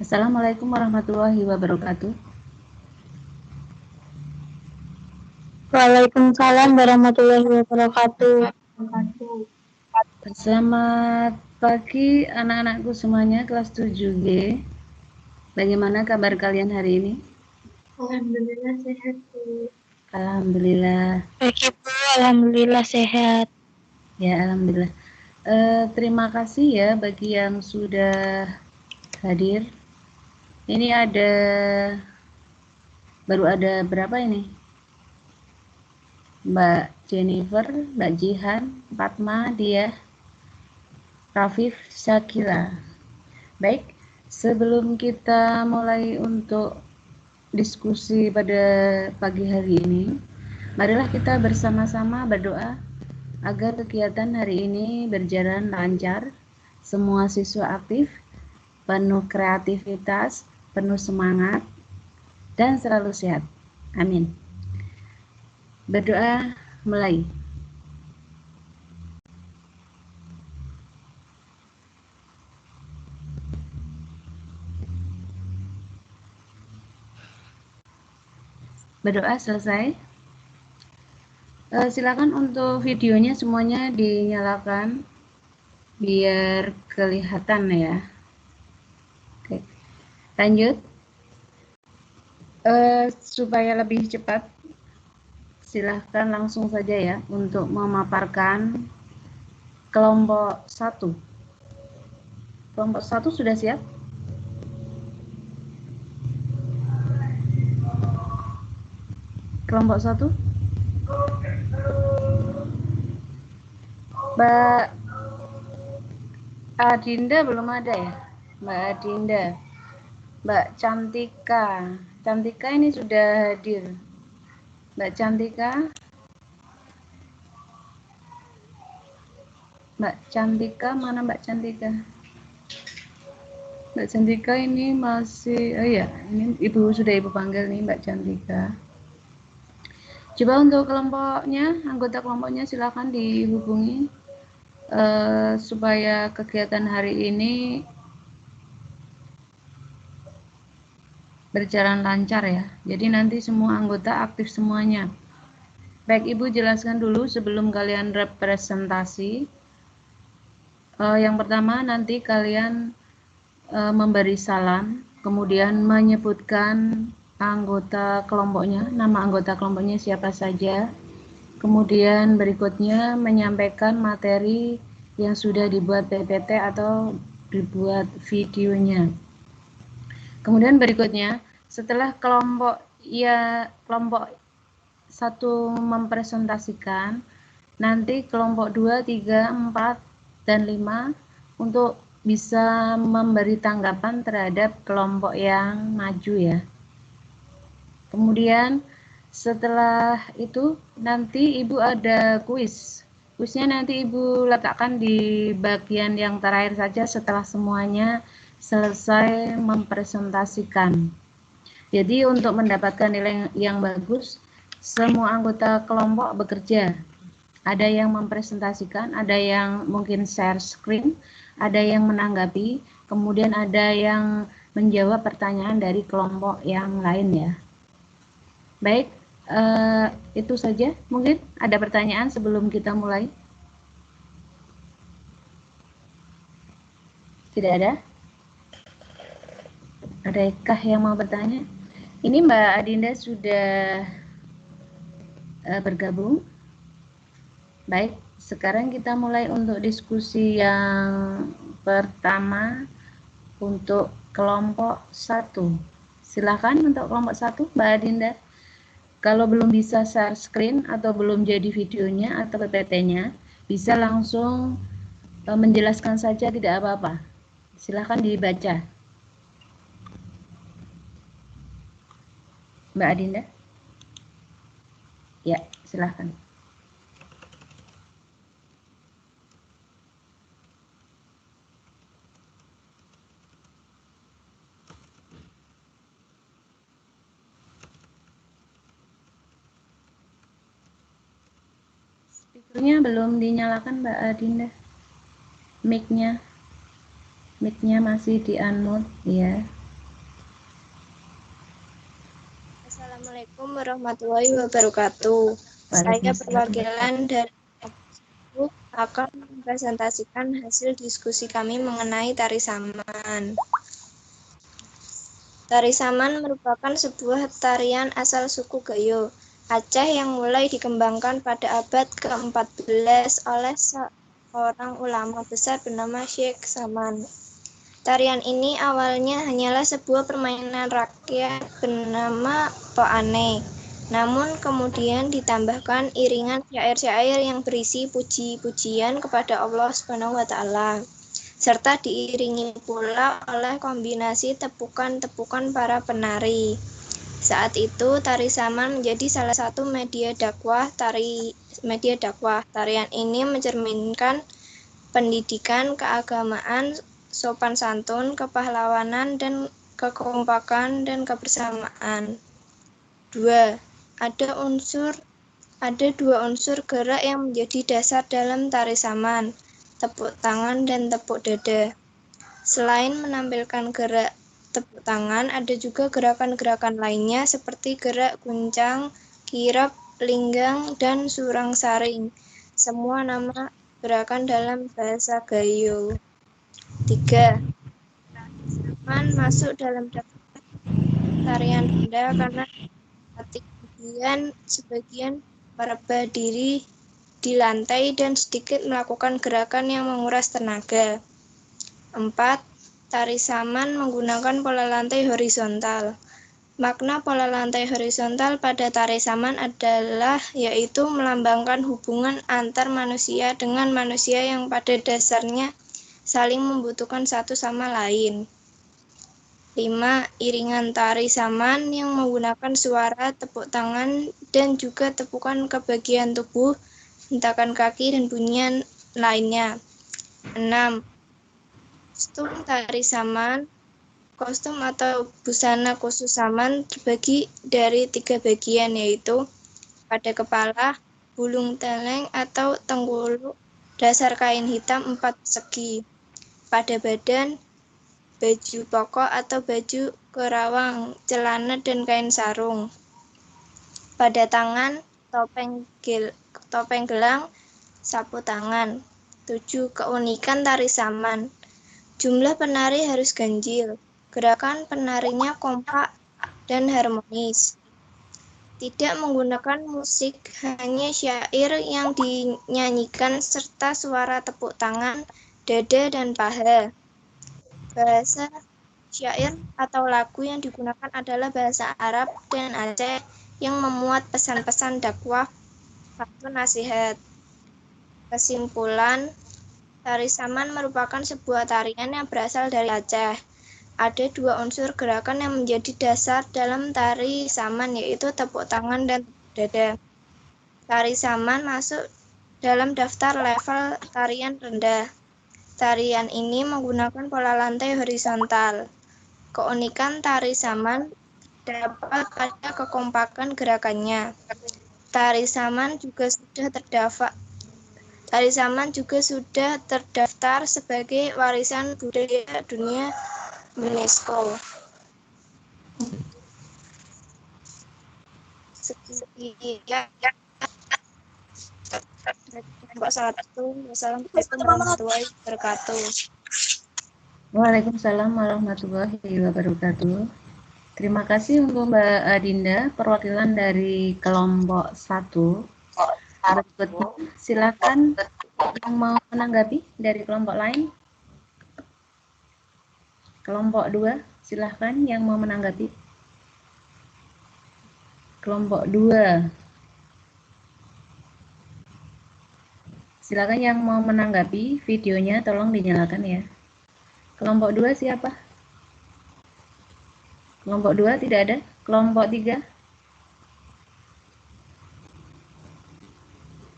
Assalamualaikum warahmatullahi wabarakatuh. Waalaikumsalam warahmatullahi wabarakatuh. Selamat pagi anak-anakku semuanya kelas 7G. Bagaimana kabar kalian hari ini? Alhamdulillah sehat, Bu. Alhamdulillah. Baik, Bu. Alhamdulillah sehat. Ya, alhamdulillah. Terima kasih ya bagi yang sudah hadir. Ini baru ada berapa ini? Mbak Jennifer, Mbak Jihan, Fatma, Dia, Rafif, Syakila. Baik, sebelum kita mulai untuk diskusi pada pagi hari ini, marilah kita bersama-sama berdoa agar kegiatan hari ini berjalan lancar, semua siswa aktif, penuh kreativitas, penuh semangat, dan selalu sehat. Amin. Berdoa mulai. Berdoa selesai. Silakan untuk videonya semuanya dinyalakan biar kelihatan ya. Oke, lanjut. Supaya lebih cepat, silahkan langsung saja ya untuk memaparkan kelompok 1. Kelompok 1 sudah siap? Kelompok 1? Mbak Adinda belum ada ya? Mbak Adinda. Mbak Cantika. Cantika ini sudah hadir. Mbak Cantika. Mbak Cantika, mana Mbak Cantika? Mbak Cantika ini masih, oh ya, ini sudah ibu panggil nih Mbak Cantika. Coba untuk kelompoknya, anggota kelompoknya silakan dihubungi supaya kegiatan hari ini berjalan lancar ya. Jadi nanti semua anggota aktif semuanya. Baik, Ibu jelaskan dulu sebelum kalian representasi. Yang pertama nanti kalian memberi salam, kemudian menyebutkan anggota kelompoknya, nama anggota kelompoknya siapa saja. Kemudian berikutnya menyampaikan materi yang sudah dibuat PPT atau dibuat videonya. Kemudian berikutnya, setelah kelompok 1 mempresentasikan, nanti kelompok 2, 3, 4, dan 5 untuk bisa memberi tanggapan terhadap kelompok yang maju ya. Kemudian setelah itu nanti Ibu ada kuis. Kuisnya nanti Ibu letakkan di bagian yang terakhir saja setelah semuanya selesai mempresentasikan. Jadi untuk mendapatkan nilai yang bagus, semua anggota kelompok bekerja. Ada yang mempresentasikan, ada yang mungkin share screen, ada yang menanggapi, kemudian ada yang menjawab pertanyaan dari kelompok yang lain ya. Baik, itu saja. Mungkin ada pertanyaan sebelum kita mulai? Tidak ada? Adakah yang mau bertanya? Ini Mbak Adinda sudah bergabung. Baik, sekarang kita mulai untuk diskusi yang pertama untuk kelompok 1. Silakan untuk kelompok 1, Mbak Adinda. Kalau belum bisa share screen atau belum jadi videonya atau PPT-nya, bisa langsung menjelaskan saja, tidak apa-apa. Silakan dibaca. Mbak Adinda. Ya, silakan. Speakernya belum dinyalakan Mbak Adinda. Mic-nya masih di unmute ya. Assalamualaikum warahmatullahi wabarakatuh. Saya perwakilan dari akan mempresentasikan hasil diskusi kami mengenai tari saman. Tari saman merupakan sebuah tarian asal suku Gayo, Aceh yang mulai dikembangkan pada abad ke-14 oleh seorang ulama besar bernama Syekh Saman. Tarian ini awalnya hanyalah sebuah permainan rakyat bernama Poane. Namun kemudian ditambahkan iringan syair-syair yang berisi puji-pujian kepada Allah Subhanahu wa taala, serta diiringi pula oleh kombinasi tepukan-tepukan para penari. Saat itu tari saman menjadi salah satu media dakwah. Tarian ini mencerminkan pendidikan keagamaan, sopan santun, kepahlawanan, dan kekompakan dan kebersamaan. 2. Ada dua unsur gerak yang menjadi dasar dalam tari saman, tepuk tangan dan tepuk dada. Selain menampilkan gerak tepuk tangan, ada juga gerakan-gerakan lainnya seperti gerak guncang, kirap, linggang, dan surang-saring. Semua nama gerakan dalam bahasa Gayo. 3. Saman masuk dalam daftar tarian rendah karena sebagian merebah diri di lantai dan sedikit melakukan gerakan yang menguras tenaga. 4. Tari saman menggunakan pola lantai horizontal. Makna pola lantai horizontal pada tari saman adalah yaitu melambangkan hubungan antar manusia dengan manusia yang pada dasarnya saling membutuhkan satu sama lain. 5. Iringan tari saman yang menggunakan suara, tepuk tangan, dan juga tepukan ke bagian tubuh, hentakan kaki, dan bunyian lainnya. 6. Kostum tari saman. Kostum atau busana khusus saman terbagi dari 3 bagian, yaitu pada kepala, bulung teleng atau tenggulu, dasar kain hitam 4 persegi. Pada badan, baju pokok atau baju kerawang, celana dan kain sarung. Pada tangan, topeng gelang, sapu tangan. 7. Keunikan tari saman. Jumlah penari harus ganjil. Gerakan penarinya kompak dan harmonis. Tidak menggunakan musik, hanya syair yang dinyanyikan serta suara tepuk tangan, dada, dan paha. Bahasa syair atau lagu yang digunakan adalah bahasa Arab dan Aceh yang memuat pesan-pesan dakwah atau nasihat. Kesimpulan, tari saman merupakan sebuah tarian yang berasal dari Aceh. Ada 2 unsur gerakan yang menjadi dasar dalam tari saman, yaitu tepuk tangan dan dada. Tari saman masuk dalam daftar level tarian rendah. Tarian ini menggunakan pola lantai horizontal. Keunikan tari saman dapat pada kekompakan gerakannya. Tari saman juga sudah terdaftar sebagai warisan budaya dunia UNESCO. Sekian. Wassalamualaikum warahmatullahi wabarakatuh. Waalaikumsalam warahmatullahi wabarakatuh. Terima kasih untuk Mbak Adinda, perwakilan dari kelompok 1. Berikutnya, silakan yang mau menanggapi dari kelompok lain. Kelompok 2, silakan yang mau menanggapi. Kelompok 2. Silakan yang mau menanggapi, videonya tolong dinyalakan ya. Kelompok 2 siapa? Kelompok 2 tidak ada. Kelompok 3.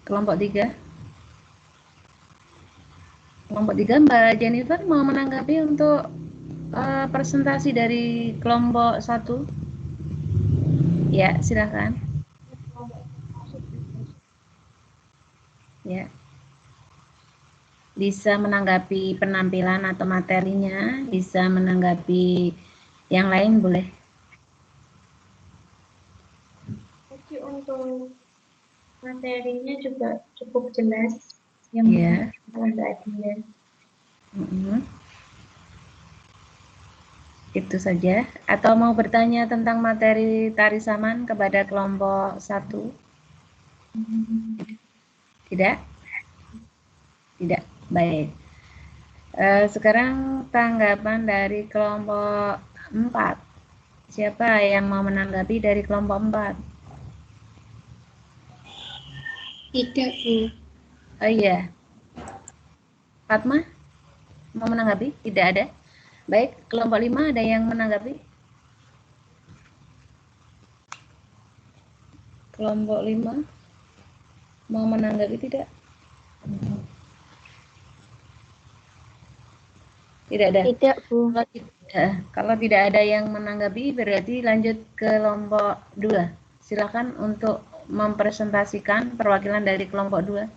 Kelompok 3. Kelompok 3 Mbak Jennifer mau menanggapi untuk presentasi dari kelompok 1. Ya, silakan. Ya. Bisa menanggapi penampilan atau materinya, bisa menanggapi yang lain boleh. untuk materinya juga cukup jelas yang Iya. Mbak Adinda. Itu saja. Atau mau bertanya tentang materi tari saman kepada kelompok 1? Tidak? Tidak. Baik. Sekarang tanggapan dari kelompok 4. Siapa yang mau menanggapi dari kelompok 4? Tidak, Bu. Oh iya. Fatma? Mau menanggapi? Tidak ada. Baik, kelompok 5 ada yang menanggapi? Kelompok 5 mau menanggapi tidak? Tidak ada. Tidak, Bu. Kalau tidak ada yang menanggapi, berarti lanjut ke kelompok 2. Silakan untuk mempresentasikan perwakilan dari kelompok 2.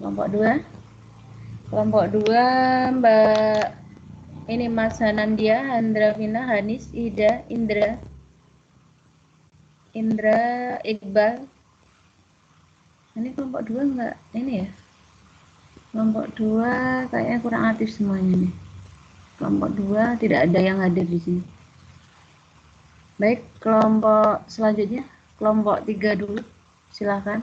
Kelompok 2. Kelompok 2, Mbak ini Mas Hanandia, Handra Vina, Hanis, Ida, Indra, Iqbal. Ini kelompok 2 enggak? Ini ya? Kelompok 2 kayaknya kurang aktif semuanya nih. Kelompok 2 tidak ada yang hadir di sini. Baik, kelompok selanjutnya, kelompok 3 dulu. Silakan.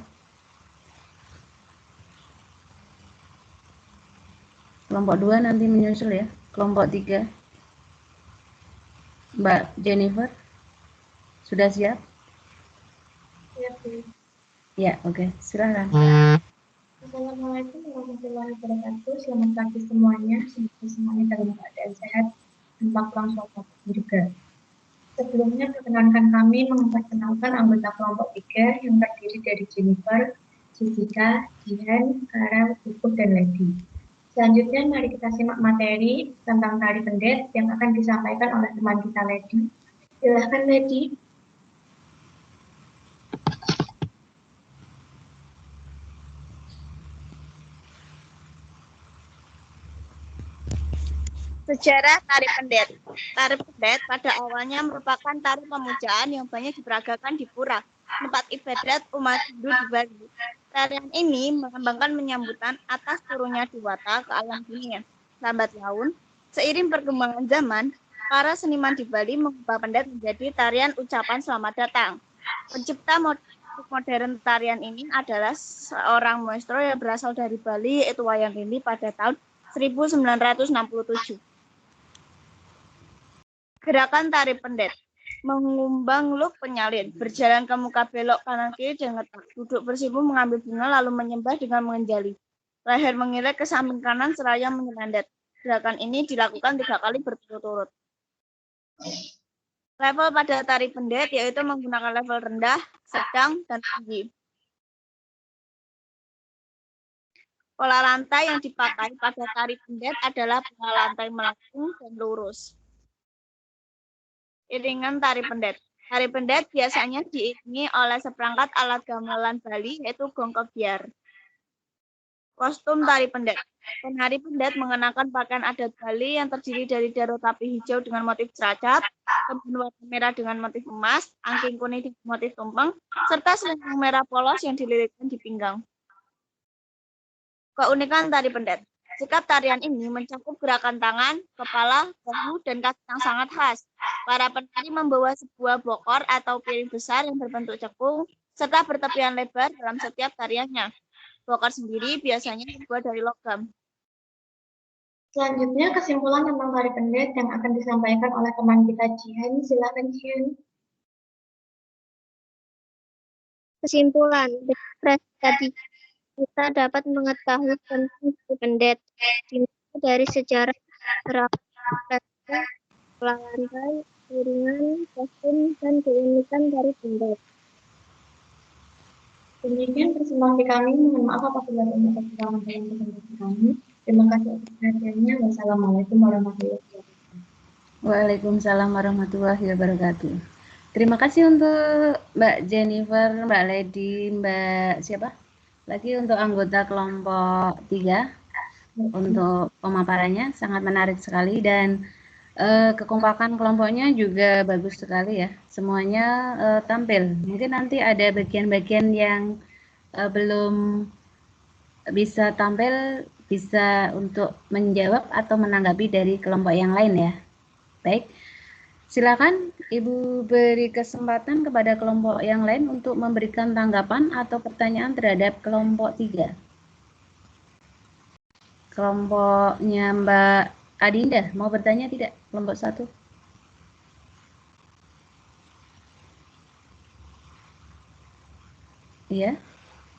Kelompok 2 nanti menyusul ya. Kelompok 3. Mbak Jennifer, sudah siap? Ya, Bu. Ya, oke. Silakan. Assalamualaikum warahmatullahi wabarakatuh. Selamat pagi semuanya. Semoga semuanya dalam keadaan sehat tanpa kurang suatu juga. Sebelumnya perkenankan kami memperkenalkan anggota kelompok 3 yang terdiri dari Jennifer, Jessica, Jihan, Karel, Puput, dan Lady. Selanjutnya mari kita simak materi tentang tari pendet yang akan disampaikan oleh teman kita Lady. Silahkan Lady. Sejarah tari pendet. Tari pendet pada awalnya merupakan tari pemujaan yang banyak diperagakan di pura, tempat ibadat umat Hindu di Bali. Tarian ini melambangkan menyambutan atas turunnya Dewata ke alam dunia. Lambat laun, seiring perkembangan zaman, para seniman di Bali mengubah pendet menjadi tarian ucapan selamat datang. Pencipta modern tarian ini adalah seorang maestro yang berasal dari Bali, yaitu Wayang Rini pada tahun 1967. Gerakan tari pendet. Mengumbang luk penyalin, berjalan ke muka belok kanan kiri dan letak. Duduk bersimpu mengambil bunga lalu menyembah dengan mengenjali. Leher mengilet ke samping kanan seraya menyelendet. Gerakan ini dilakukan 3 kali berturut-turut. Level pada tari pendet yaitu menggunakan level rendah, sedang, dan tinggi. Pola lantai yang dipakai pada tari pendet adalah pola lantai melengkung dan lurus. Iringan tari pendet. Tari pendet biasanya diiringi oleh seperangkat alat gamelan Bali yaitu gong kebiar. Kostum tari pendet. Penari pendet mengenakan pakaian adat Bali yang terdiri dari daro tapi hijau dengan motif ceracap, kebun warna merah dengan motif emas, angking kuning dengan motif tumpeng, serta selendang merah polos yang dililitkan di pinggang. Keunikan tari pendet. Sikap tarian ini mencakup gerakan tangan, kepala, bahu, dan kaki yang sangat khas. Para penari membawa sebuah bokor atau piring besar yang berbentuk cekung, serta bertepian lebar dalam setiap tariannya. Bokor sendiri biasanya terbuat dari logam. Selanjutnya kesimpulan tentang tari pendet yang akan disampaikan oleh teman kita Jihan. Silakan Jihan. Kesimpulan, tadi kita dapat mengetahui tentang tari pendet, dimulai dari sejarah gerakan, pola lantai, iringan, kostum, dan keunikan tari pendet. Demikian presentasi kami. Mohon maaf apabila ada kekurangan dalam presentasi kami. Terima kasih atas perhatiannya. Wassalamualaikum warahmatullahi wabarakatuh. Waalaikumsalam warahmatullahi wabarakatuh. Terima kasih untuk Mbak Jennifer, Mbak Lady, Mbak siapa? Lagi untuk anggota kelompok 3. untuk pemaparannya, sangat menarik sekali dan kekompakan kelompoknya juga bagus sekali ya. Semuanya tampil. Mungkin nanti ada bagian-bagian yang belum bisa tampil, bisa untuk menjawab atau menanggapi dari kelompok yang lain ya. Baik, silakan Ibu beri kesempatan kepada kelompok yang lain untuk memberikan tanggapan atau pertanyaan terhadap kelompok 3. Kelompoknya Mbak Adinda, mau bertanya tidak? Kelompok 1. Iya.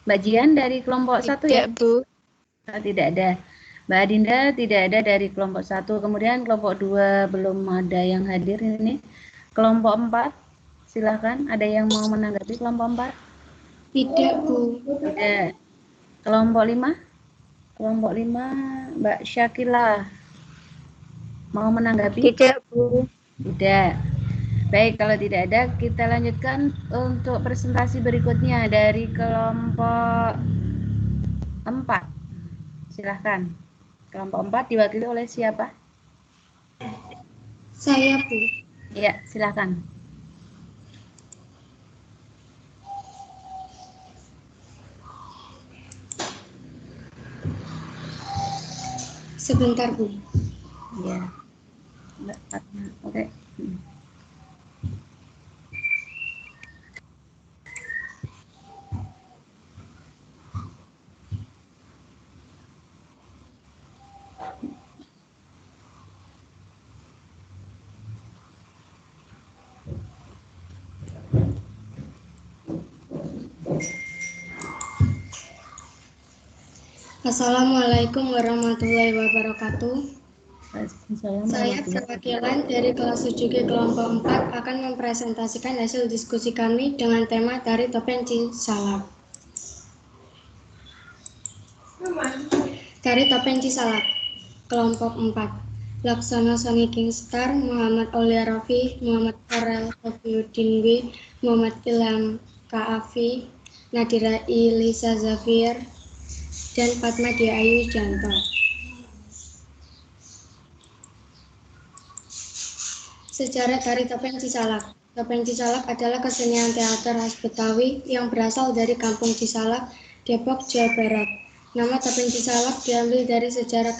Mbak Jian dari kelompok 1 ya? Tidak, Bu. Tidak ada. Mbak Adinda tidak ada dari kelompok 1. Kemudian kelompok 2 belum ada yang hadir ini. Kelompok 4, silahkan. Ada yang mau menanggapi kelompok 4? Tidak, Bu. Tidak. Kelompok 5? Kelompok 5, Mbak Syakila. Mau menanggapi? Tidak, Bu. Tidak. Baik, kalau tidak ada, kita lanjutkan untuk presentasi berikutnya dari kelompok 4. Silahkan. Kelompok 4 diwakili oleh siapa? Saya, Bu. Ya, silahkan. Sebentar, Bu. Ya. Oke. Assalamualaikum warahmatullahi wabarakatuh. Saya perwakilan dari kelas 7G kelompok 4 akan mempresentasikan hasil diskusi kami dengan tema Tari Topeng Cisalak. Tari Topeng Cisalak, kelompok 4. Laksana Sony Kingstar, Muhammad Aulia Rafi, Muhammad Farel Sofiuddin W, Muhammad Ilham Kaafi, Nadira Ilisa Zafir, dan Fatma Dia Ayu Janto. Sejarah Tari Topeng Cisalak. Topeng Cisalak adalah kesenian teater khas Betawi yang berasal dari Kampung Cisalak, Depok, Jawa Barat. Nama Topeng Cisalak diambil dari sejarah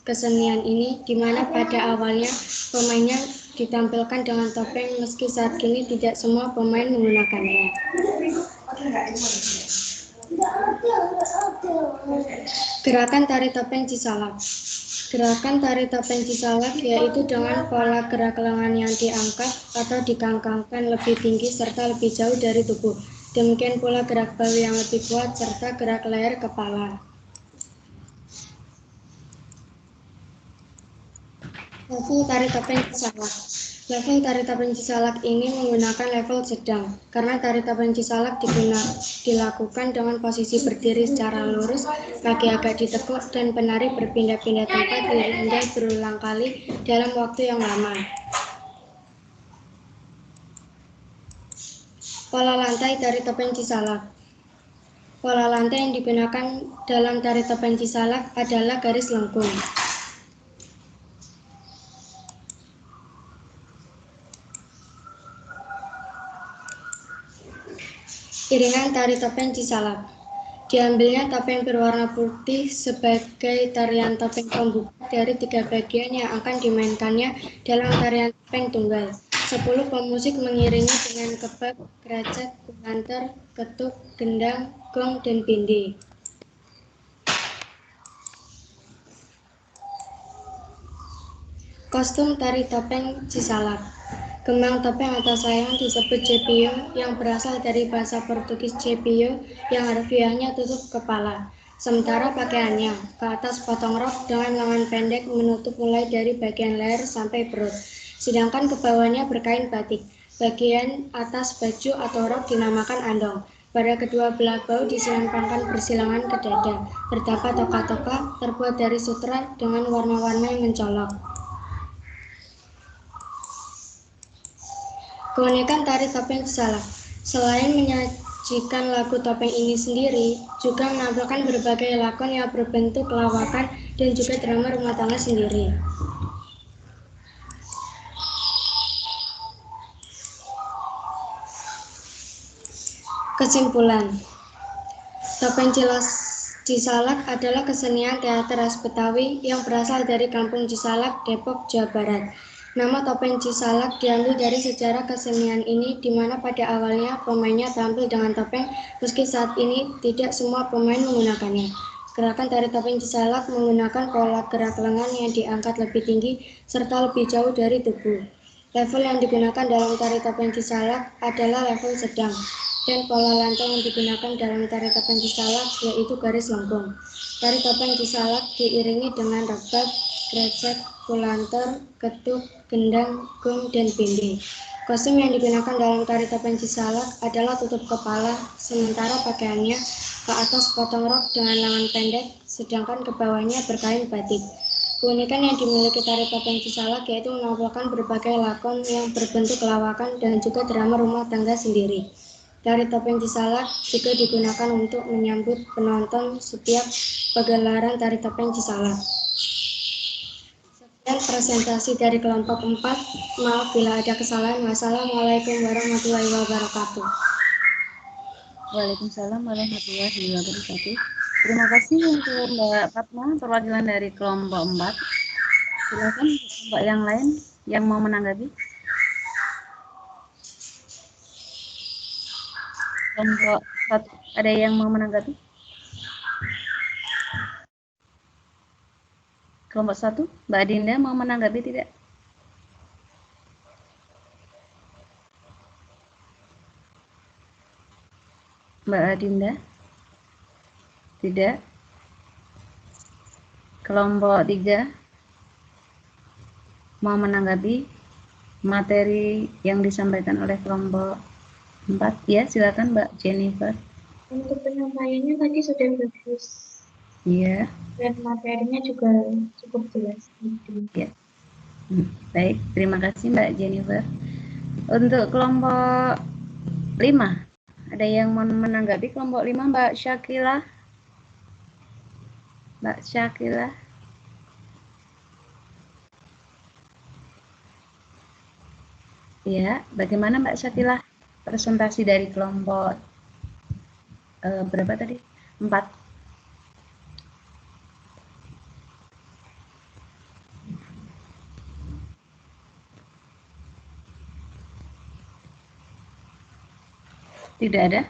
kesenian ini, di mana pada awalnya pemainnya ditampilkan dengan topeng, meski saat kini tidak semua pemain menggunakannya. Gerakan Tari Topeng Cisalak. Gerakan Tari Topeng Cisalak yaitu dengan pola gerak lengan yang diangkat atau dikangkangkan lebih tinggi serta lebih jauh dari tubuh. Demikian pula gerak bahu yang lebih kuat serta gerak leher kepala. Level Tari Topeng Cisalak. Level Tari Topeng Cisalak ini menggunakan level sedang, karena Tari Topeng Cisalak dilakukan dengan posisi berdiri secara lurus, kaki agak ditekuk, dan penari berpindah-pindah tempat hingga berulang kali dalam waktu yang lama. Pola lantai Tari Topeng Cisalak. Pola lantai yang digunakan dalam Tari Topeng Cisalak adalah garis lengkung. Iringan Tari Topeng Cisalak. Diambilnya topeng berwarna putih sebagai tarian topeng pembuka dari 3 bagian yang akan dimainkannya dalam tarian topeng tunggal. 10 pemusik mengiringi dengan kebak, keracak, kulanter, ketuk, gendang, gong, dan bindi. Kostum Tari Topeng Cisalak. Kembang topeng atau sayang disebut cepio yang berasal dari bahasa Portugis cepio yang harfiahnya tutup kepala. Sementara pakaiannya, ke atas potong rok dengan lengan pendek menutup mulai dari bagian leher sampai perut. Sedangkan ke bawahnya berkain batik. Bagian atas baju atau rok dinamakan andong. Pada kedua belah bahu diselempangkan bersilangan ke dada. Terdapat toka-toka terbuat dari sutra dengan warna-warna yang mencolok. Keunikan Tari Topeng Cisalak. Selain menyajikan lagu topeng ini sendiri, juga menampilkan berbagai lakon yang berbentuk lawakan dan juga drama rumah tangga sendiri. Kesimpulan, Topeng Cisalak adalah kesenian teater khas Betawi yang berasal dari Kampung Cisalak, Depok, Jawa Barat. Nama Topeng Cisalak diambil dari sejarah kesenian ini, di mana pada awalnya pemainnya tampil dengan topeng, meski saat ini tidak semua pemain menggunakannya. Gerakan tari Topeng Cisalak menggunakan pola gerak lengan yang diangkat lebih tinggi serta lebih jauh dari tubuh. Level yang digunakan dalam tari Topeng Cisalak adalah level sedang, dan pola lantai yang digunakan dalam tari Topeng Cisalak yaitu garis lengkung. Tari Topeng Cisalak diiringi dengan rebab, grecek, kulanter, ketuk, gendang, gong, dan bindi. Kostum yang digunakan dalam tari Topeng Cisalak adalah tutup kepala, sementara pakaiannya ke atas potong rok dengan lengan pendek, sedangkan ke bawahnya berkain batik. Keunikan yang dimiliki tari Topeng Cisalak yaitu menampilkan berbagai lakon yang berbentuk lawakan dan juga drama rumah tangga sendiri. Tari Topeng Cisalak juga digunakan untuk menyambut penonton setiap pagelaran tari Topeng Cisalak. Sekian presentasi dari kelompok 4. Maaf bila ada kesalahan. Wassalamualaikum warahmatullahi wabarakatuh. Waalaikumsalam warahmatullahi wabarakatuh. Terima kasih untuk Mbak Fatma, perwakilan dari kelompok 4. Silakan kelompok yang lain yang mau menanggapi. Kelompok 1, ada yang mau menanggapi? Kelompok 1, Mbak Dinda mau menanggapi tidak? Mbak Adinda? Tidak. Kelompok 3 mau menanggapi materi yang disampaikan oleh kelompok 4. Ya, silakan Mbak Jennifer. Untuk penyampaiannya tadi sudah bagus. Iya. Dan materinya juga cukup jelas. Ya. Baik, terima kasih Mbak Jennifer. Untuk kelompok 5, ada yang mau menanggapi kelompok 5, Mbak Syakila? Mbak Syakila? Ya, bagaimana Mbak Syakila? Presentasi dari kelompok berapa tadi? 4. Tidak ada?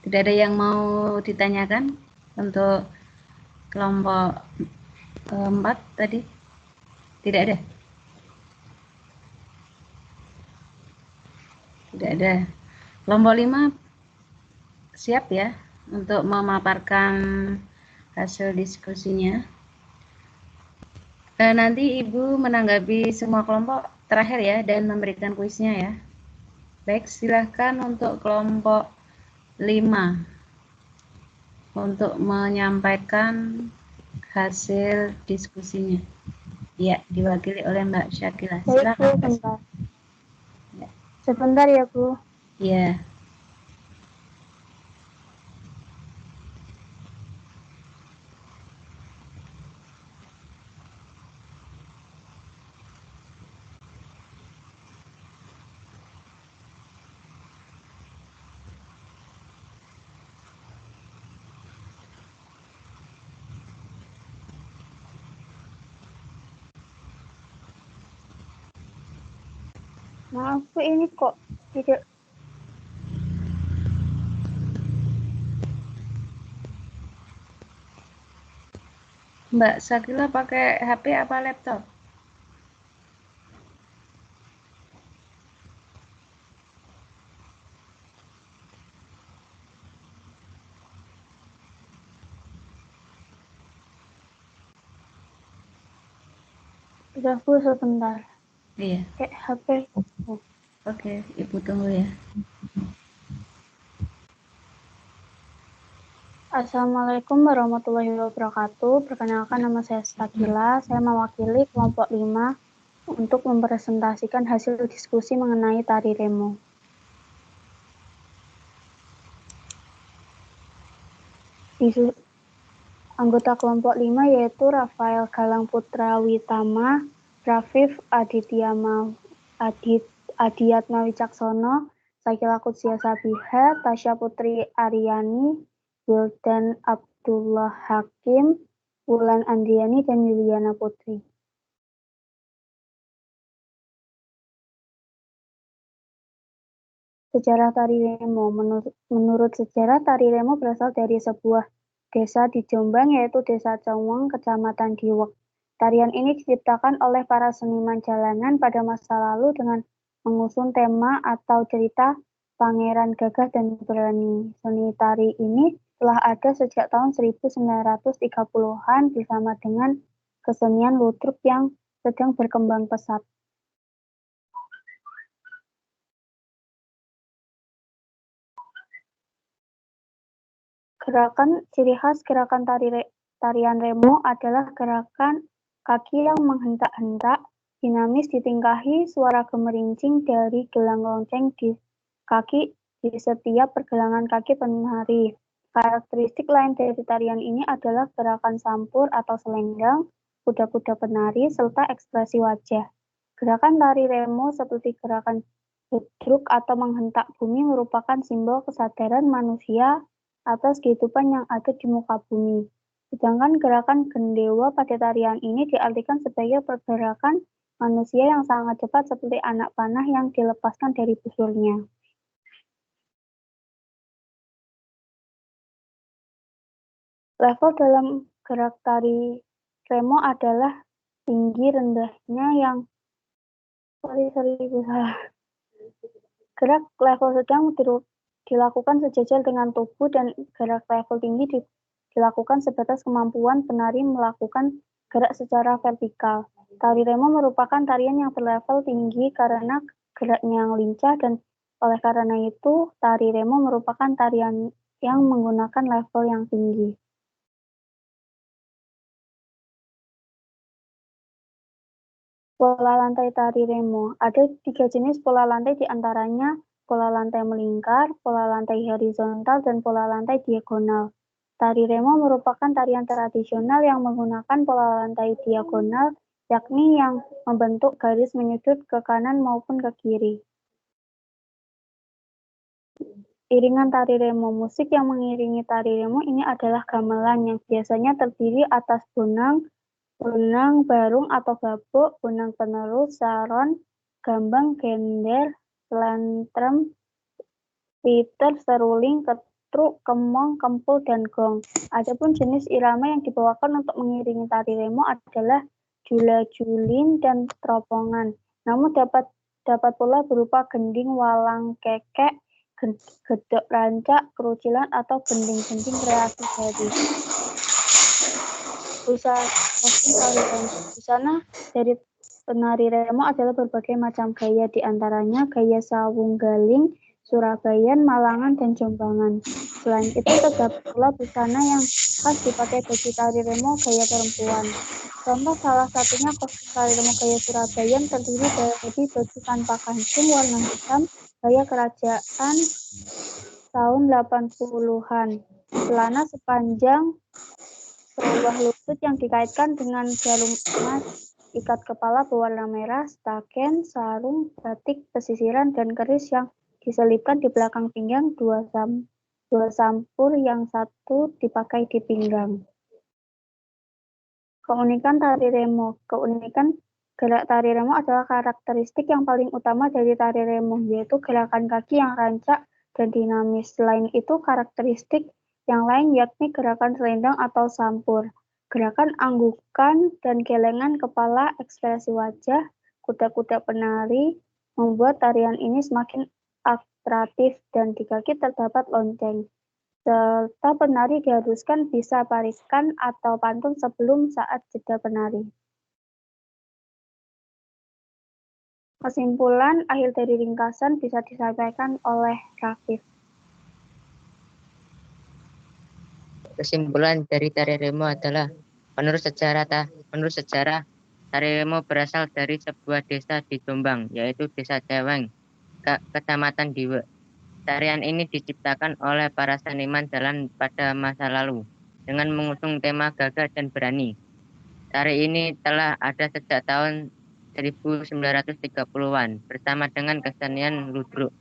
Tidak ada yang mau ditanyakan untuk kelompok 4 tadi? Tidak ada? Tidak ada. Kelompok 5 siap ya untuk memaparkan hasil diskusinya. Nanti Ibu menanggapi semua kelompok terakhir ya dan memberikan kuisnya ya. Baik, silahkan untuk kelompok 5 untuk menyampaikan hasil diskusinya. Ya, diwakili oleh Mbak Syakila. Silakan. Baik, Bu, ya. Sebentar ya, Bu. Ya. Maaf, Bu, ini kok tidak. Mbak Syakila pakai HP apa laptop? Sudah, Bu, sebentar. Iya. Kayak HP. Oke, Ibu tunggu ya. Assalamualaikum warahmatullahi wabarakatuh. Perkenalkan, nama saya Syakila. Saya mewakili kelompok 5 untuk mempresentasikan hasil diskusi mengenai tari remo. Anggota kelompok 5 yaitu Rafael Galang Putra Witama, Rafif Adiatma Wicaksono, Sakila Kutsia Sabiha, Tasya Putri Aryani, Wildan Abdullah Hakim, Wulan Andriani, dan Yuliana Putri. Sejarah Tari Remo. Menurut sejarah, Tari Remo berasal dari sebuah desa di Jombang, yaitu Desa Caweng, Kecamatan Diwek. Tarian ini diciptakan oleh para seniman jalanan pada masa lalu dengan mengusung tema atau cerita Pangeran Gagah dan Berani. Seni tari ini telah ada sejak tahun 1930-an bersama dengan kesenian ludruk yang sedang berkembang pesat. Ciri khas gerakan tarian remo adalah gerakan kaki yang menghentak-hentak, dinamis ditingkahi suara gemerincing dari gelang lonceng di kaki di setiap pergelangan kaki penari. Karakteristik lain dari tarian ini adalah gerakan sampur atau selendang, kuda-kuda penari, serta ekspresi wajah. Gerakan tari remo seperti gerakan jedruk atau menghentak bumi merupakan simbol kesadaran manusia atas kehidupan yang ada di muka bumi. Sedangkan gerakan gendewa pada tarian ini diartikan sebagai pergerakan manusia yang sangat cepat seperti anak panah yang dilepaskan dari busurnya. Level dalam gerak tari remo adalah tinggi rendahnya yang Gerak level sedang dilakukan sejajar dengan tubuh dan gerak level tinggi dilakukan sebatas kemampuan penari melakukan gerak secara vertikal. Tari remo merupakan tarian yang berlevel tinggi karena geraknya yang lincah dan oleh karena itu tari remo merupakan tarian yang menggunakan level yang tinggi. Pola lantai tari remo. Ada 3 jenis pola lantai diantaranya pola lantai melingkar, pola lantai horizontal, dan pola lantai diagonal. Tari remo merupakan tarian tradisional yang menggunakan pola lantai diagonal, yakni yang membentuk garis menyudut ke kanan maupun ke kiri. Iringan tari remo. Musik yang mengiringi tari remo ini adalah gamelan yang biasanya terdiri atas bonang, barung atau gabuk, bonang penerus, saron, gambang, gender, selentrem, piter, seruling, ketruk, kemong, kempul, dan gong. Adapun jenis irama yang dibawakan untuk mengiringi tari remo adalah jula-julin dan teropongan. Namun dapat pula berupa gending, walang, kekek, gedok rancak, kerucilan, atau gending-gending kreasi dari busana dari penari remo adalah berbagai macam gaya, diantaranya gaya sawung galing, Surabayan, Malangan, dan Jombangan. Selain itu terdapat pula busana yang khas dipakai bagi tari remo gaya perempuan. Contoh salah satunya kostum tari remo gaya Surabayan terdiri dari baju tanpa kancing warna hitam gaya kerajaan tahun 80-an, celana sepanjang bawah lutut yang dikaitkan dengan jarum emas, ikat kepala berwarna merah, staken, sarung, batik, pesisiran, dan keris yang diselipkan di belakang pinggang, dua sampur yang satu dipakai di pinggang. Keunikan tari remo. Keunikan gerak tari remo adalah karakteristik yang paling utama dari tari remo, yaitu gerakan kaki yang rancak dan dinamis. Selain itu, karakteristik yang lain yakni gerakan selendang atau sampur, gerakan anggukan dan gelengan kepala, ekspresi wajah, kuda-kuda penari, membuat tarian ini semakin atraktif dan di kaki terdapat lonceng. Serta penari diharuskan bisa parikan atau pantun sebelum saat jeda penari. Kesimpulan akhir dari ringkasan bisa disampaikan oleh Rafif. Kesimpulan dari tari remo adalah menurut sejarah tari remo berasal dari sebuah desa di Jombang, yaitu Desa Caweng, Kecamatan Diwek. Tarian ini diciptakan oleh para seniman jalan pada masa lalu. dengan mengusung tema gagah dan berani. Tari ini telah ada sejak tahun 1930-an bersama dengan kesenian ludruk.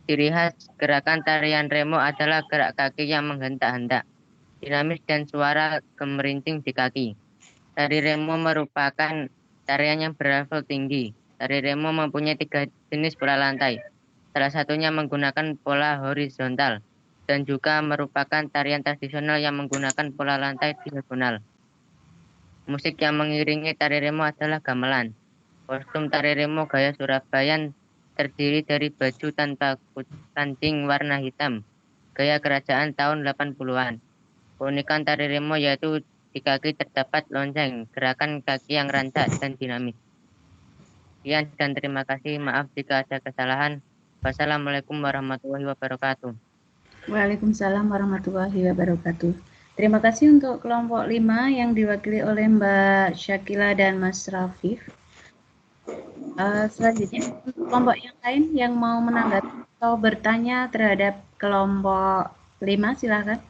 Ciri khas gerakan tarian remo adalah gerak kaki yang menghentak-hentak, dinamis dan suara gemerincing di kaki. Tari remo merupakan tarian yang berlevel tinggi. Tari remo mempunyai 3 jenis pola lantai. Salah satunya menggunakan pola horizontal dan juga merupakan tarian tradisional yang menggunakan pola lantai diagonal. Musik yang mengiringi tari remo adalah gamelan. Kostum tari remo gaya Surabayaan terdiri dari baju tanpa kancing warna hitam, gaya kerajaan tahun 80-an. Keunikan tari remo yaitu di kaki terdapat lonceng, gerakan kaki yang rancak dan dinamis. Sekian dan terima kasih. Maaf jika ada kesalahan. Wassalamualaikum warahmatullahi wabarakatuh. Waalaikumsalam warahmatullahi wabarakatuh. Terima kasih untuk kelompok 5 yang diwakili oleh Mbak Syakila dan Mas Rafif. Selanjutnya, kelompok yang lain yang mau menanggapi atau bertanya terhadap kelompok 5, silakan.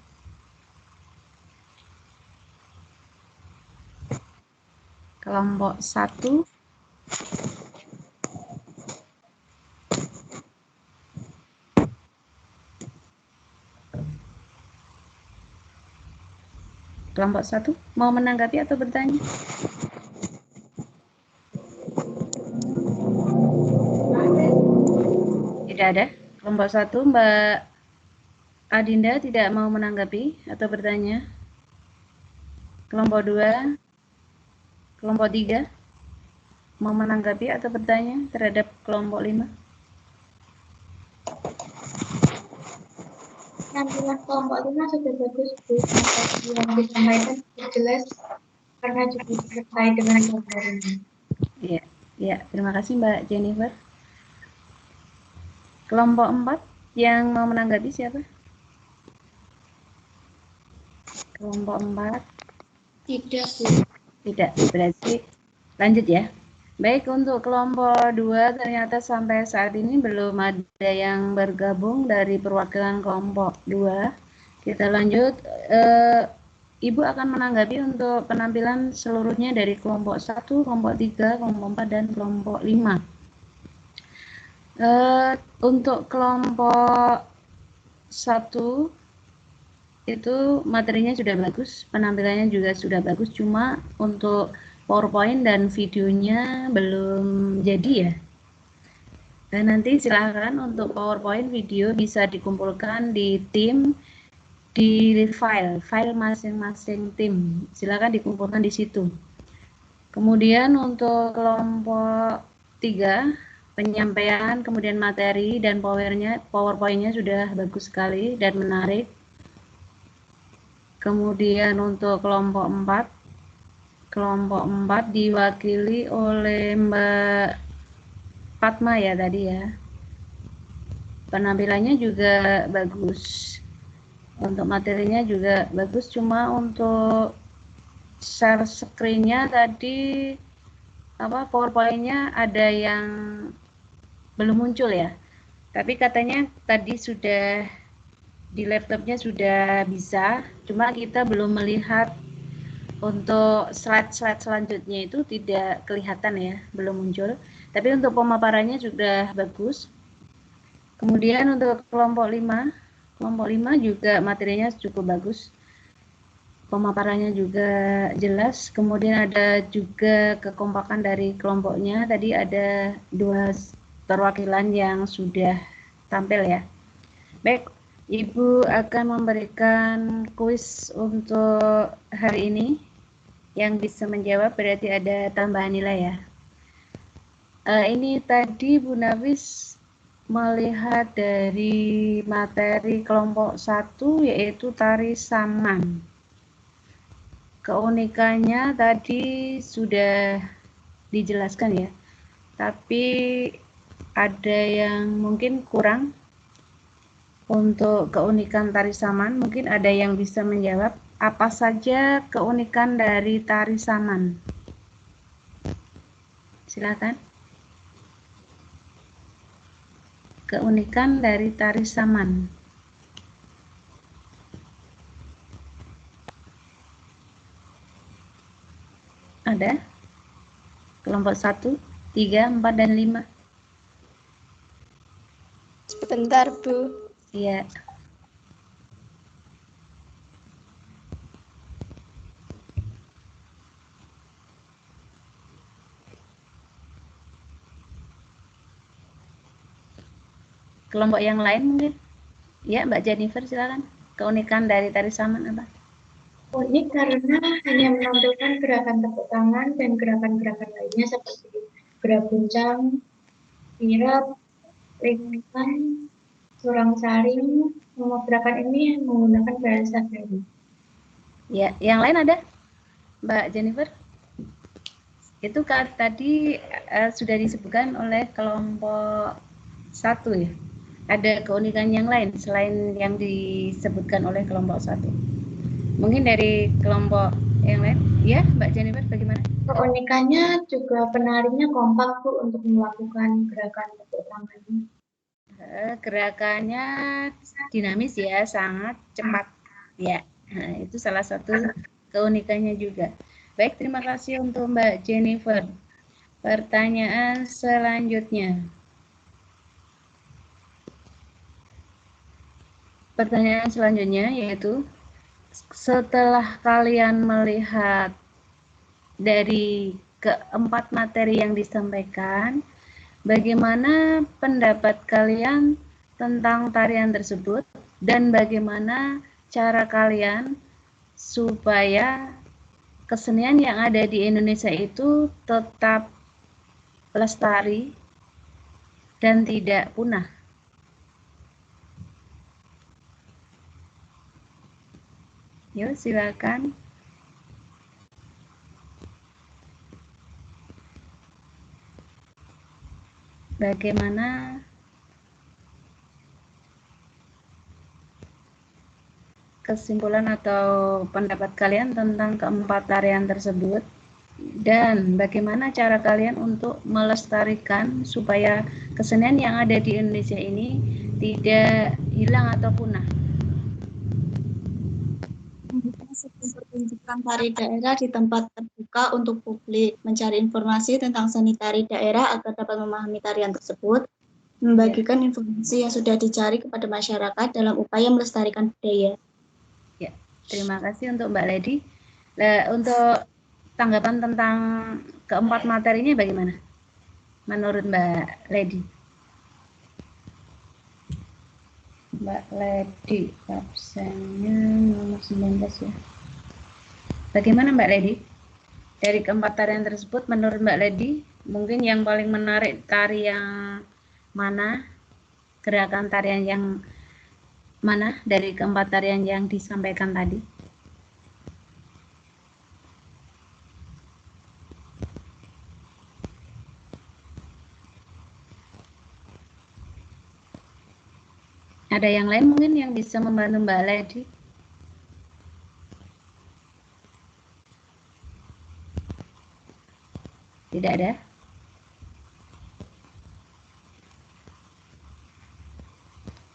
Kelompok 1. Kelompok 1 mau menanggapi atau bertanya? Tidak ada. Kelompok 1, Mbak Adinda tidak mau menanggapi atau bertanya. Kelompok 2, kelompok 3 mau menanggapi atau bertanya terhadap kelompok 5. Tampilan kelompok 5 sudah bagus, Bu. Yang disampaikan sudah jelas karena juga terkait dengan gambar ini. Iya, ya, terima kasih Mbak Jennifer. Kelompok 4 yang mau menanggapi siapa? Kelompok 4. Tidak, Bu. Tidak, berarti lanjut ya. Baik, untuk kelompok 2 ternyata sampai saat ini belum ada yang bergabung dari perwakilan kelompok 2. Kita lanjut. Ibu akan menanggapi untuk penampilan seluruhnya dari kelompok 1, kelompok 3, kelompok 4, dan kelompok 5. Untuk kelompok 1 itu materinya sudah bagus, penampilannya juga sudah bagus, cuma untuk PowerPoint dan videonya belum jadi ya. Dan nanti silakan untuk PowerPoint video bisa dikumpulkan di tim, di file masing-masing tim. Silakan dikumpulkan di situ. Kemudian untuk kelompok 3, penyampaian, kemudian materi dan PowerPoint-nya sudah bagus sekali dan menarik. Kemudian untuk kelompok 4 diwakili oleh Mbak Fatma ya tadi ya. Penampilannya juga bagus. Untuk materinya juga bagus, cuma untuk share screen-nya tadi PowerPoint-nya ada yang belum muncul ya. Tapi katanya tadi sudah di laptopnya sudah bisa, cuma kita belum melihat untuk slide-slide selanjutnya itu tidak kelihatan ya, belum muncul. Tapi untuk pemaparannya sudah bagus. Kemudian untuk kelompok 5 juga materinya cukup bagus. Pemaparannya juga jelas. Kemudian ada juga kekompakan dari kelompoknya. Tadi ada 2 perwakilan yang sudah tampil ya. Baik, Ibu akan memberikan kuis untuk hari ini. Yang bisa menjawab berarti ada tambahan nilai ya. Ini tadi Bu Nafis melihat dari materi kelompok 1 yaitu tari saman. Keunikannya tadi sudah dijelaskan ya. Tapi ada yang mungkin kurang. Untuk keunikan tari saman, mungkin ada yang bisa menjawab apa saja keunikan dari tari saman. Silakan. Keunikan dari tari saman. kelompok 1, 3, 4, dan 5. Sebentar, Bu. Iya. Kelompok yang lain mungkin? Ya, Mbak Jennifer silakan. Keunikan dari tari saman apa? Unik karena hanya menampilkan gerakan tepuk tangan dan gerakan-gerakan lainnya seperti gerak guncang, kirap, lingkungan, surang saring. Semua gerakan ini menggunakan bahasa Bali. Ya, yang lain ada? Mbak Jennifer? Itu tadi sudah disebutkan oleh kelompok 1 ya. Ada keunikan yang lain selain yang disebutkan oleh kelompok 1. Mungkin dari kelompok yang lain. Ya, Mbak Jennifer bagaimana? Keunikannya juga penarinya kompak, Bu, untuk melakukan gerakan tepuk tangannya. Gerakannya dinamis ya, sangat cepat. Ya, nah, itu salah satu keunikannya juga. Baik, terima kasih untuk Mbak Jennifer. Pertanyaan selanjutnya. Pertanyaan selanjutnya yaitu, setelah kalian melihat dari keempat materi yang disampaikan, bagaimana pendapat kalian tentang tarian tersebut dan bagaimana cara kalian supaya kesenian yang ada di Indonesia itu tetap lestari dan tidak punah? Yuk, silakan. Bagaimana kesimpulan atau pendapat kalian tentang keempat tarian tersebut dan bagaimana cara kalian untuk melestarikan supaya kesenian yang ada di Indonesia ini tidak hilang atau punah? Pertunjukan tari daerah di tempat terbuka untuk publik, mencari informasi tentang seni tari daerah agar dapat memahami tarian tersebut, membagikan informasi yang sudah dicari kepada masyarakat dalam upaya melestarikan budaya. Ya, terima kasih untuk Mbak Lady. Untuk tanggapan tentang keempat materinya bagaimana menurut Mbak Lady? Mbak Lady, absennya nomor 19 ya. Bagaimana Mbak Lady? Dari keempat tarian tersebut menurut Mbak Lady, mungkin yang paling menarik tari yang mana? Gerakan tarian yang mana dari keempat tarian yang disampaikan tadi? Ada yang lain mungkin yang bisa membantu Mbak Lady? Tidak ada?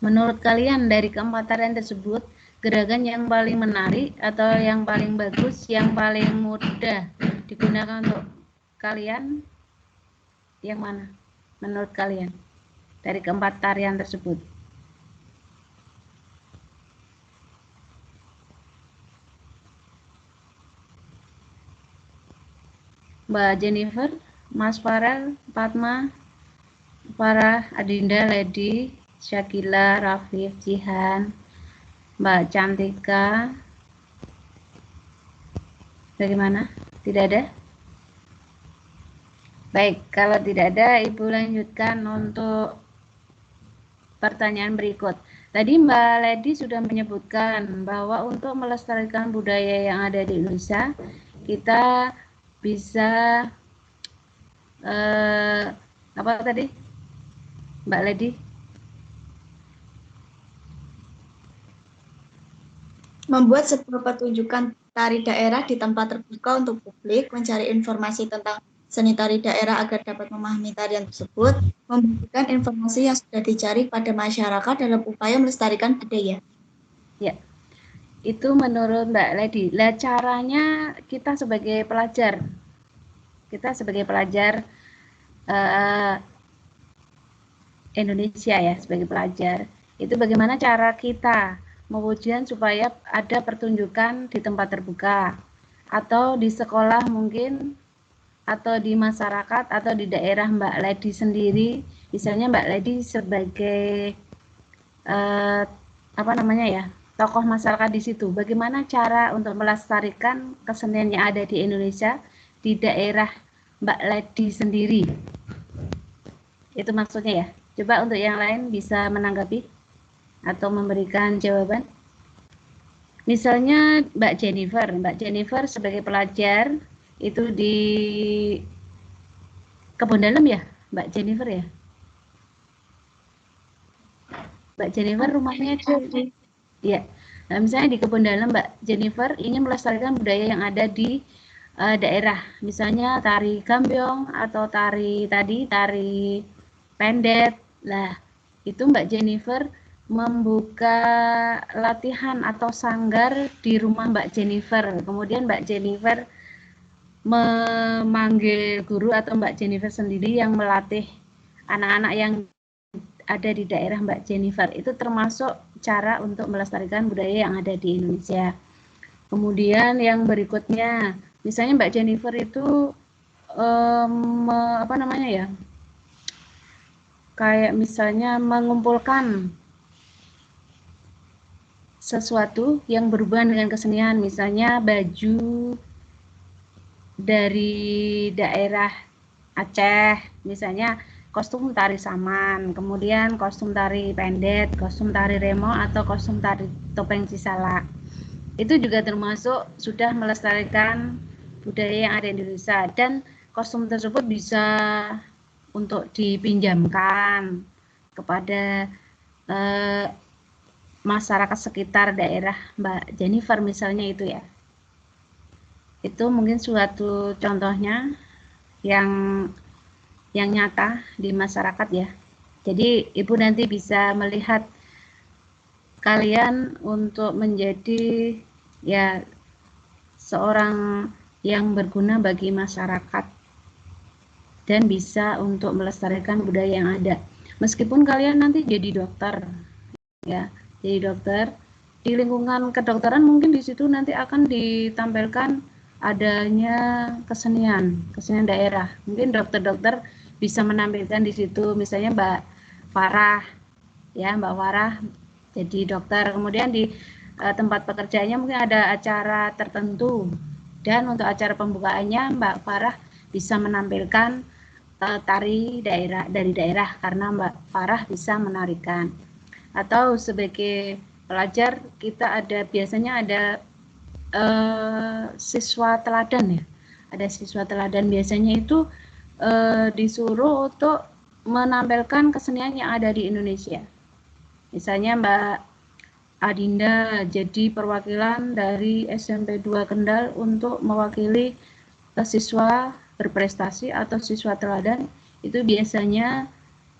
Menurut kalian dari keempat tarian tersebut, gerakan yang paling menarik atau yang paling bagus, yang paling mudah digunakan untuk kalian, yang mana menurut kalian dari keempat tarian tersebut? Mbak Jennifer, Mas Farel, Fatma, Farah, Adinda, Lady, Syakila, Rafif, Jihan, Mbak Cantika, bagaimana? Tidak ada? Baik, kalau tidak ada, Ibu lanjutkan untuk pertanyaan berikut. Tadi Mbak Lady sudah menyebutkan bahwa untuk melestarikan budaya yang ada di Indonesia, kita bisa apa tadi Mbak Lady? Membuat sebuah pertunjukan tari daerah di tempat terbuka untuk publik, mencari informasi tentang seni tari daerah agar dapat memahami tarian tersebut, memberikan informasi yang sudah dicari pada masyarakat dalam upaya melestarikan budaya. Ya, itu menurut Mbak Lady. Lah caranya kita sebagai pelajar kita sebagai pelajar Indonesia ya, sebagai pelajar, itu bagaimana cara kita mewujudkan supaya ada pertunjukan di tempat terbuka atau di sekolah mungkin, atau di masyarakat atau di daerah Mbak Lady sendiri, misalnya Mbak Lady sebagai apa namanya ya, tokoh masyarakat di situ, bagaimana cara untuk melestarikan kesenian yang ada di Indonesia di daerah Mbak Lady sendiri, itu maksudnya ya. Coba untuk yang lain bisa menanggapi atau memberikan jawaban. Misalnya Mbak Jennifer sebagai pelajar itu di Kebon Dalem ya, Mbak Jennifer ya. Mbak Jennifer rumahnya di ya. Nah, misalnya di Kebon Dalem Mbak Jennifer ingin melestarikan budaya yang ada di daerah, misalnya tari gambyong atau tari pendet. Lah, itu Mbak Jennifer membuka latihan atau sanggar di rumah Mbak Jennifer. Kemudian Mbak Jennifer memanggil guru atau Mbak Jennifer sendiri yang melatih anak-anak yang ada di daerah Mbak Jennifer. Itu termasuk cara untuk melestarikan budaya yang ada di Indonesia. Kemudian yang berikutnya, misalnya Mbak Jennifer itu apa namanya ya, kayak misalnya mengumpulkan sesuatu yang berhubungan dengan kesenian, misalnya baju dari daerah Aceh, misalnya kostum tari saman, kemudian kostum tari pendet, kostum tari remo, atau kostum tari topeng cisala. Itu juga termasuk sudah melestarikan budaya yang ada di Indonesia, dan kostum tersebut bisa untuk dipinjamkan kepada masyarakat sekitar daerah Mbak Jennifer misalnya, itu ya. Itu mungkin suatu contohnya yang nyata di masyarakat ya. Jadi Ibu nanti bisa melihat kalian untuk menjadi ya seorang yang berguna bagi masyarakat dan bisa untuk melestarikan budaya yang ada. Meskipun kalian nanti jadi dokter, ya, jadi dokter, di lingkungan kedokteran mungkin di situ nanti akan ditampilkan adanya kesenian daerah. Mungkin dokter-dokter bisa menampilkan di situ, misalnya Mbak Farah, ya Mbak Farah jadi dokter. Kemudian di tempat pekerjaannya mungkin ada acara tertentu, dan untuk acara pembukaannya Mbak Farah bisa menampilkan tari dari daerah karena Mbak Farah bisa menarikan. Atau sebagai pelajar kita biasanya ada siswa teladan ya. Ada siswa teladan, biasanya itu disuruh untuk menampilkan kesenian yang ada di Indonesia. Misalnya Mbak Adinda jadi perwakilan dari SMP 2 Kendal untuk mewakili siswa berprestasi atau siswa teladan, itu biasanya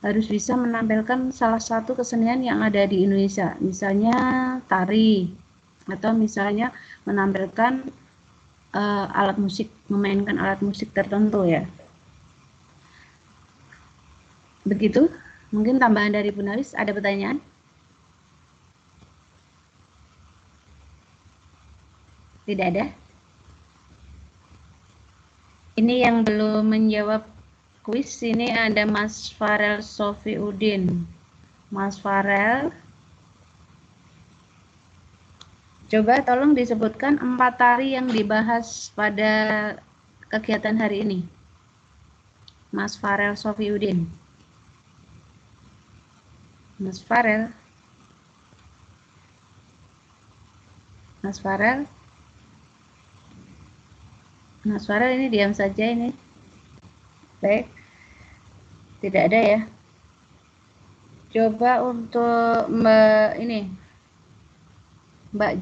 harus bisa menampilkan salah satu kesenian yang ada di Indonesia, misalnya tari, atau misalnya menampilkan alat musik, memainkan alat musik tertentu ya. Begitu, mungkin tambahan dari Bu Naris, ada pertanyaan? Tidak ada? Ini yang belum menjawab kuis, ini ada Mas Farel Sofi Udin. Mas Farel, coba tolong disebutkan 4 tari yang dibahas pada kegiatan hari ini. Mas Farel Sofi Udin. Mas Farel. Mas Farel. Mas Farel ini diam saja ini. Baik. Tidak ada ya. Coba untuk Mbak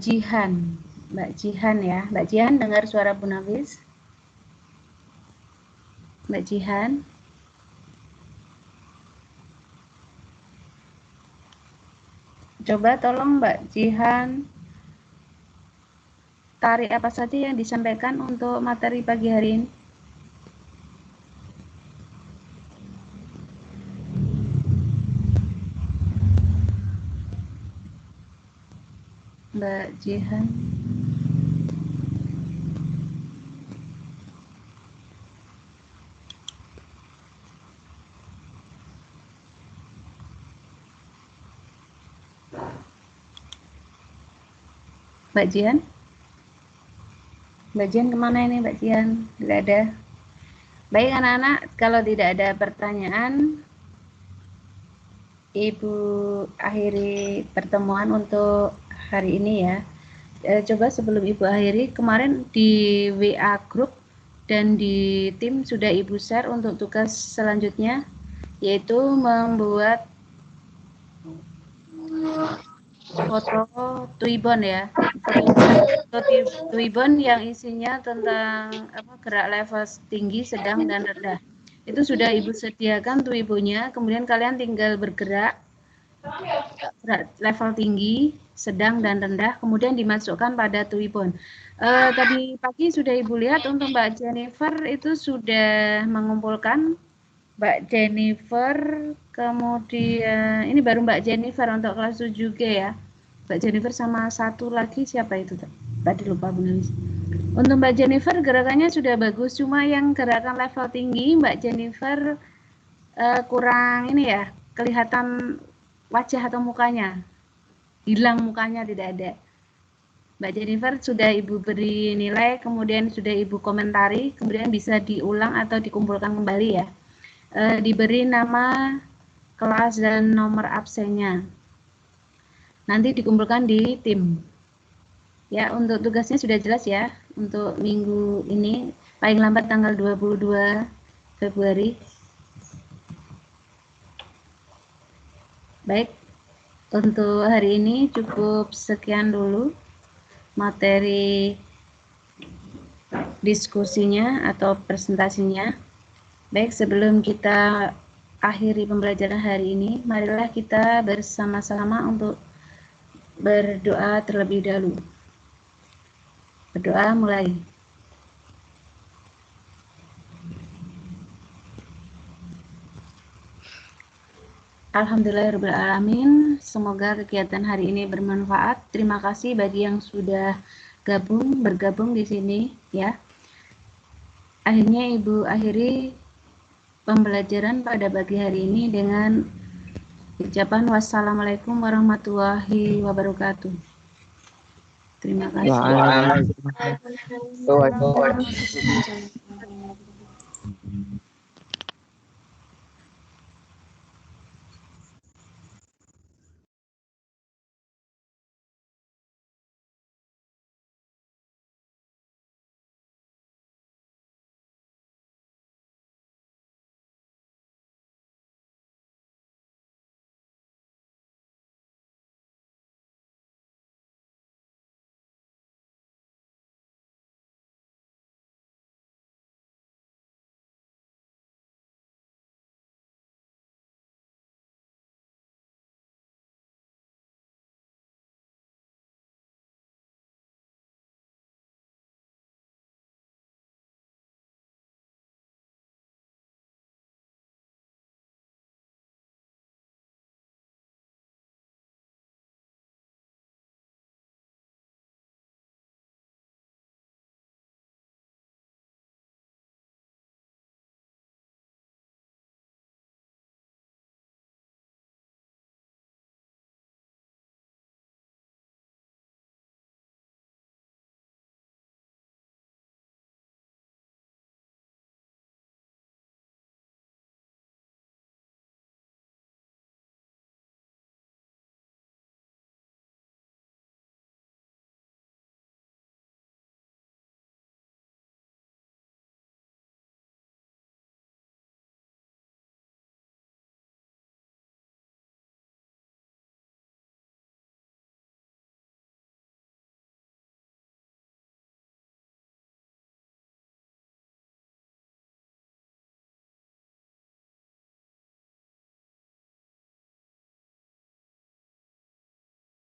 Jihan. Mbak Jihan ya. Mbak Jihan dengar suara Bu Nafis? Mbak Jihan. Coba tolong Mbak Jihan, tari apa saja yang disampaikan untuk materi pagi hari ini? Mbak Jihan. Mbak Jihan? Mbak Jihan kemana ini Mbak Jihan? Tidak ada. Baik anak-anak, kalau tidak ada pertanyaan, Ibu akhiri pertemuan untuk hari ini ya. Coba sebelum Ibu akhiri, kemarin di WA Group dan di tim sudah Ibu share untuk tugas selanjutnya, yaitu membuat foto Twibbon ya, foto Twibbon yang isinya tentang gerak level tinggi, sedang, dan rendah. Itu sudah Ibu sediakan Twibbonnya, kemudian kalian tinggal bergerak level tinggi, sedang, dan rendah, kemudian dimasukkan pada Twibbon. Tadi pagi sudah Ibu lihat untuk Mbak Jennifer itu sudah mengumpulkan. Mbak Jennifer, kemudian ini baru Mbak Jennifer untuk kelas 7 juga ya. Mbak Jennifer sama satu lagi siapa itu? Tadi lupa Bu Nalis. Untuk Mbak Jennifer gerakannya sudah bagus, cuma yang gerakan level tinggi Mbak Jennifer kurang ini ya, kelihatan wajah atau mukanya. Hilang mukanya, tidak ada. Mbak Jennifer sudah Ibu beri nilai, kemudian sudah Ibu komentari, kemudian bisa diulang atau dikumpulkan kembali ya. Diberi nama, kelas, dan nomor absennya. Nanti dikumpulkan di tim. Ya, untuk tugasnya sudah jelas ya. Untuk minggu ini, paling lambat tanggal 22 Februari. Baik, untuk hari ini cukup sekian dulu materi diskusinya atau presentasinya. Baik, sebelum kita akhiri pembelajaran hari ini, marilah kita bersama-sama untuk berdoa terlebih dahulu. Berdoa mulai. Alhamdulillahirrahmanirrahim. Semoga kegiatan hari ini bermanfaat. Terima kasih bagi yang sudah bergabung di sini ya. Akhirnya Ibu akhiri pembelajaran pada pagi hari ini dengan ucapan wassalamualaikum warahmatullahi wabarakatuh. Terima kasih. Waalaikumsalam.